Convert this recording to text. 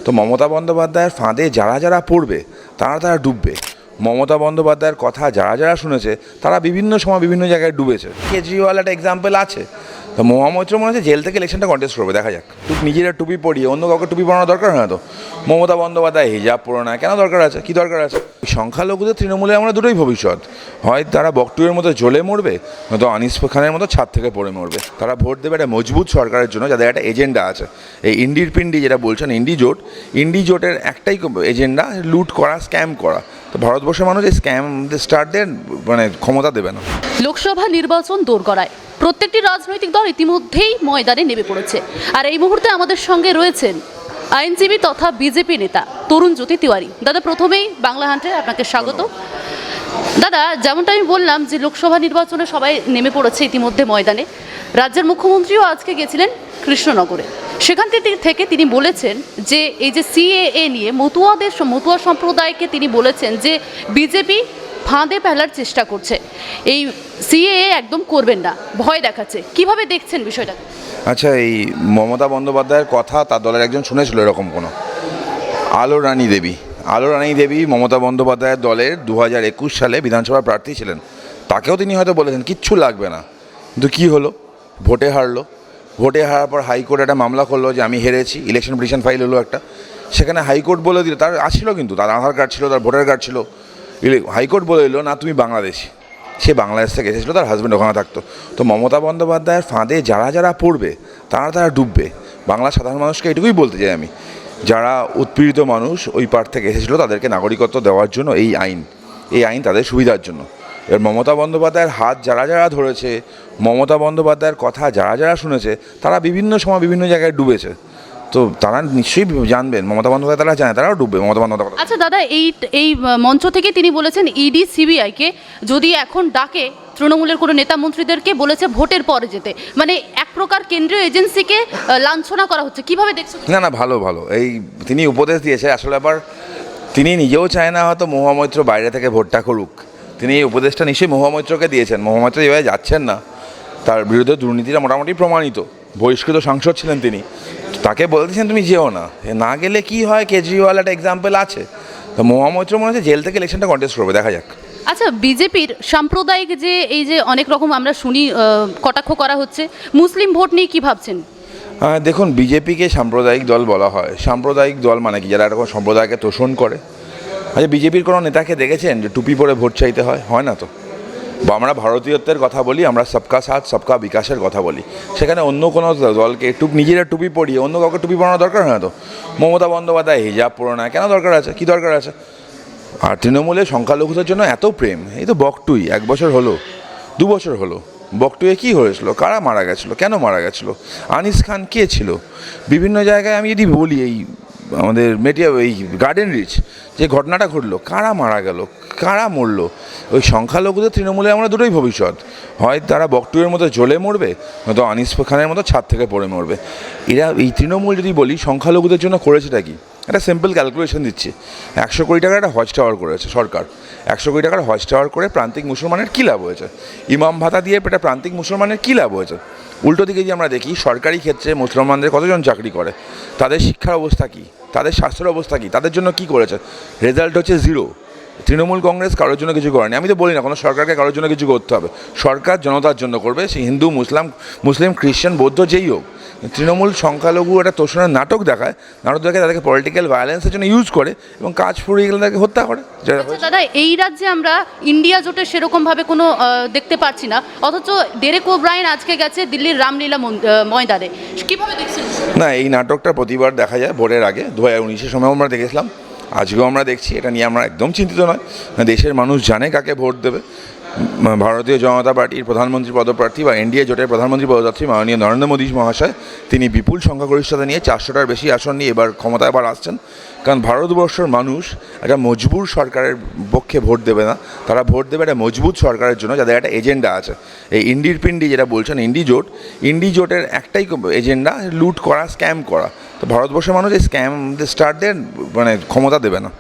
তো মমতা বন্দ্যোপাধ্যায়ের ফাঁদে যারা যারা পড়বে তারা তারা ডুববে। মমতা বন্দ্যোপাধ্যায়ের কথা যারা যারা শুনেছে তারা বিভিন্ন সময় বিভিন্ন জায়গায় ডুবেছে। কেজরিওয়াল একটা এক্সাম্পল আছে। তো মহামৈত্র মনে হচ্ছে জেল থেকে ইলেকশনটা কন্টেস্ট করবে, দেখা যাক। নিজেরা টুপি পরিয়ে অন্য কাউকে টুপি পরানোর দরকার হয় না তো। মমতা বন্দ্যোপাধ্যায় হিজাব পরে না, কেন দরকার আছে, কী দরকার আছে? সংখ্যালঘুদের তৃণমূলে আমরা দুটোই ভবিষ্যৎ, হয় তারা বকটুয়ের মতো জ্বলে মরবে, নয়তো আনিস খানের মতো ছাদ থেকে পড়ে মরবে। তারা ভোট দেবে একটা মজবুত সরকারের জন্য যাদের একটা এজেন্ডা আছে। এই ইন্ডির পিন্ডি যেটা বলছেন ইন্ডি জোটের একটাই এজেন্ডা, লুট করা, স্ক্যাম করা। তো ভারতবর্ষের মানুষ এই স্ক্যাম স্টারদের ক্ষমতা দেবে না। লোকসভা নির্বাচন দোরগোড়ায়, প্রত্যেকটি রাজনৈতিক দল ইতিমধ্যেই ময়দানে নেমে পড়েছে। আর এই মুহূর্তে আমাদের সঙ্গে রয়েছেন আইনজীবী তথা বিজেপি নেতা তরুণ জ্যোতি তিওয়ারি। দাদা, প্রথমেই বাংলা হান্টে আপনাকে স্বাগত। দাদা, যেমনটা আমি বললাম যে লোকসভা নির্বাচনে সবাই নেমে পড়েছে ইতিমধ্যে ময়দানে। রাজ্যের মুখ্যমন্ত্রীও আজকে গেছিলেন কৃষ্ণনগরে। সেখান থেকে তিনি বলেছেন যে এই যে সিএএ নিয়ে মতুয়া সম্প্রদায়কে তিনি বলেছেন যে বিজেপি ফাঁদে ফেলার চেষ্টা করছে, এই সিএএ একদম করবেন না, ভয় দেখাচ্ছে। কিভাবে দেখছেন বিষয়টা? আচ্ছা, এই মমতা বন্দ্যোপাধ্যায়ের কথা তার দলের একজন শুনেছিল এরকম কোনো? আলো রানী দেবী মমতা বন্দ্যোপাধ্যায়ের দলের 2021 সালে বিধানসভা প্রার্থী ছিলেন। তাকেও তিনি হয়তো বলেছেন কিচ্ছু লাগবে না, কিন্তু কী হলো? ভোটে হারার পর হাইকোর্ট একটা মামলা করলো যে আমি হেরেছি, ইলেকশন পিটিশন ফাইল হলো একটা। সেখানে হাইকোর্ট বলে দিল, তার আসছিল কিন্তু তার আধার কার্ড ছিল, তার ভোটার কার্ড ছিল। হাইকোর্ট বলে দিল না, তুমি বাংলাদেশি। সে বাংলাদেশ থেকে এসেছিলো, তার হাজব্যান্ড ওখানে থাকতো। তো মমতা বন্দ্যোপাধ্যায়ের ফাঁদে যারা যারা পড়বে তারা তারা ডুববে। বাংলা সাধারণ মানুষকে এটুকুই বলতে চাই আমি, যারা উৎপীড়িত মানুষ ওই পার থেকে এসেছিলো তাদেরকে নাগরিকত্ব দেওয়ার জন্য এই আইন তাদের সুবিধার জন্য। এবার মমতা বন্দ্যোপাধ্যায়ের হাত যারা যারা ধরেছে, মমতা বন্দ্যোপাধ্যায়ের কথা যারা যারা শুনেছে তারা বিভিন্ন সময় বিভিন্ন জায়গায় ডুবেছে। তো তারা নিশ্চয়ই জানবেন, মমতা বন্দ্যোপাধ্যায় তারা জানে, তারাও ডুববে মমতা বন্দ্যোপাধ্যায়। আচ্ছা দাদা, এই মঞ্চ থেকে তিনি বলেছেন ইডি সিবিআইকে যদি এখন ডাকে, তৃণমূলের কোনো নেতা মন্ত্রীদেরকে বলেছে ভোটের পরে যেতে, মানে এক প্রকার কেন্দ্রীয় এজেন্সিকে লাঞ্ছনা করা হচ্ছে। কিভাবে দেখছো? না, ভালো এই তিনি উপদেশ দিয়েছে। আসলে আবার তিনি নিজেও চায় না হয়তো মহামৈত্র বাইরে থেকে ভোটটা করুক। তিনি এই উপদেশটা নিশ্চয়ই মহামৈত্রকে দিয়েছেন। মহামৈত্র যেভাবে যাচ্ছেন না, তার বিরুদ্ধে দুর্নীতিটা মোটামুটি প্রমাণিত, বহিষ্কৃত সাংসদ ছিলেন তিনি। তাকে বলতেছেন তুমি যেও না গেলে কি হয়? কেজরিওয়াল একটা এক্সাম্পল আছে। তো মহামৈত্র মনে হচ্ছে জেল থেকে ইলেকশনটা কন্টেস্ট করবে, দেখা যাক। আচ্ছা, বিজেপির সাম্প্রদায়িক যে এই যে অনেক রকম আমরা শুনি কটাক্ষ করা হচ্ছে, মুসলিম ভোট নিয়ে কী ভাবছেন? দেখুন, বিজেপিকে সাম্প্রদায়িক দল বলা হয়। সাম্প্রদায়িক দল মানে কি? যারা এরকম সম্প্রদায়কে তোষণ করে। আচ্ছা, বিজেপির কোনো নেতাকে দেখেছেন যে টুপি পরে ভোট চাইতে হয় না তো? বা আমরা ভারতীয়ত্বের কথা বলি, আমরা সবকা সাথ সবকা বিকাশের কথা বলি। সেখানে অন্য কোনো দলকে নিজেরা টুপি পরিয়ে অন্য কাউকে টুপি পরানোর দরকার হয় না তো। মমতা বন্দ্যোপাধ্যায় হিজাব পরে না, কেন দরকার আছে, কী দরকার আছে? আর তৃণমূলে সংখ্যালঘুদের জন্য এত প্রেম, এই তো বকটুই 1 বছর হলো, 2 বছর হলো। বকটুয়ে কী হয়েছিল? কারা মারা গেছিলো? কেন মারা গেছিলো? আনিস খান কে ছিল? বিভিন্ন জায়গায় আমি যদি বলি, এই আমাদের এই গার্ডেন রিচ যে ঘটনাটা ঘটলো, কারা মারা গেল, কারা মরলো? ওই সংখ্যালঘুদের তৃণমূলে আমরা দুটোই ভবিষ্যৎ, হয় তারা বকটুয়ের মতো জ্বলে মরবে, নয়তো আনিস খানের মতো ছাদ থেকে পড়ে মরবে। এরা এই তৃণমূল যদি বলি সংখ্যালঘুদের জন্য করেছেটা কি, একটা সিম্পল ক্যালকুলেশন দিচ্ছি। 100 কোটি টাকার একটা হজ টাওয়ার করেছে সরকার। 100 কোটি টাকার হজ টাওয়ার করে প্রান্তিক মুসলমানের কী লাভ হয়েছে? ইমাম ভাতা দিয়ে এটা প্রান্তিক মুসলমানের কী লাভ হয়েছে? উল্টো দিকে যদি আমরা দেখি, সরকারি ক্ষেত্রে মুসলমানদের কতজন চাকরি করে, তাদের শিক্ষার অবস্থা কী, তাদের স্বাস্থ্যের অবস্থা কী, তাদের জন্য কী করেছে? রেজাল্ট হচ্ছে 0। তৃণমূল কংগ্রেস কারোর জন্য কিছু করেনি। আমি তো বলি না কোনো সরকারকে কারোর জন্য কিছু করতে হবে। সরকার জনতার জন্য করবে, সে হিন্দু, মুসলিম, খ্রিশ্চান, বৌদ্ধ যেই হোক। তৃণমূল সংখ্যালঘু একটা তোষণের নাটক দেখায়, তাদেরকে পলিটিক্যাল ভায়োলেন্সের জন্য ইউজ করে এবং কাজ ফুরিয়ে গেলে তাদেরকে হত্যা করে। দাদা, এই রাজ্যে আমরা ইন্ডিয়া জোটের সেরকমভাবে কোনো দেখতে পাচ্ছি না, অথচ ডেরেক ওব্রায়েন আজকে গেছে দিল্লির রামলীলা ময়দানে। কীভাবে দেখছেন? না, এই নাটকটা প্রতিবার দেখা যায় ভোটের আগে। 2019-এর সময় আমরা দেখেছিলাম, আজকেও আমরা দেখছি। এটা নিয়ে আমরা একদম চিন্তিত নয়। দেশের মানুষ জানে কাকে ভোট দেবে। ভারতীয় জনতা পার্টির প্রধানমন্ত্রী পদপ্রার্থী বা এনডিএ জোটের প্রধানমন্ত্রী পদপ্রার্থী মাননীয় নরেন্দ্র মোদী মহাশয়, তিনি বিপুল সংখ্যাগরিষ্ঠতা নিয়ে 400টার বেশি আসন নিয়ে এবার ক্ষমতায় আসছেন। কারণ ভারতবর্ষের মানুষ একটা মজবুর সরকারের পক্ষে ভোট দেবে না, তারা ভোট দেবে একটা মজবুত সরকারের জন্য যাদের একটা এজেন্ডা আছে। এই ইন্ডির পিন্ডি যেটা বলছেন ইন্ডি জোটের একটাই এজেন্ডা, লুট করা, স্ক্যাম করা। তো ভারতবর্ষের মানুষ এই স্ক্যাম স্টারদের ক্ষমতা দেবে না।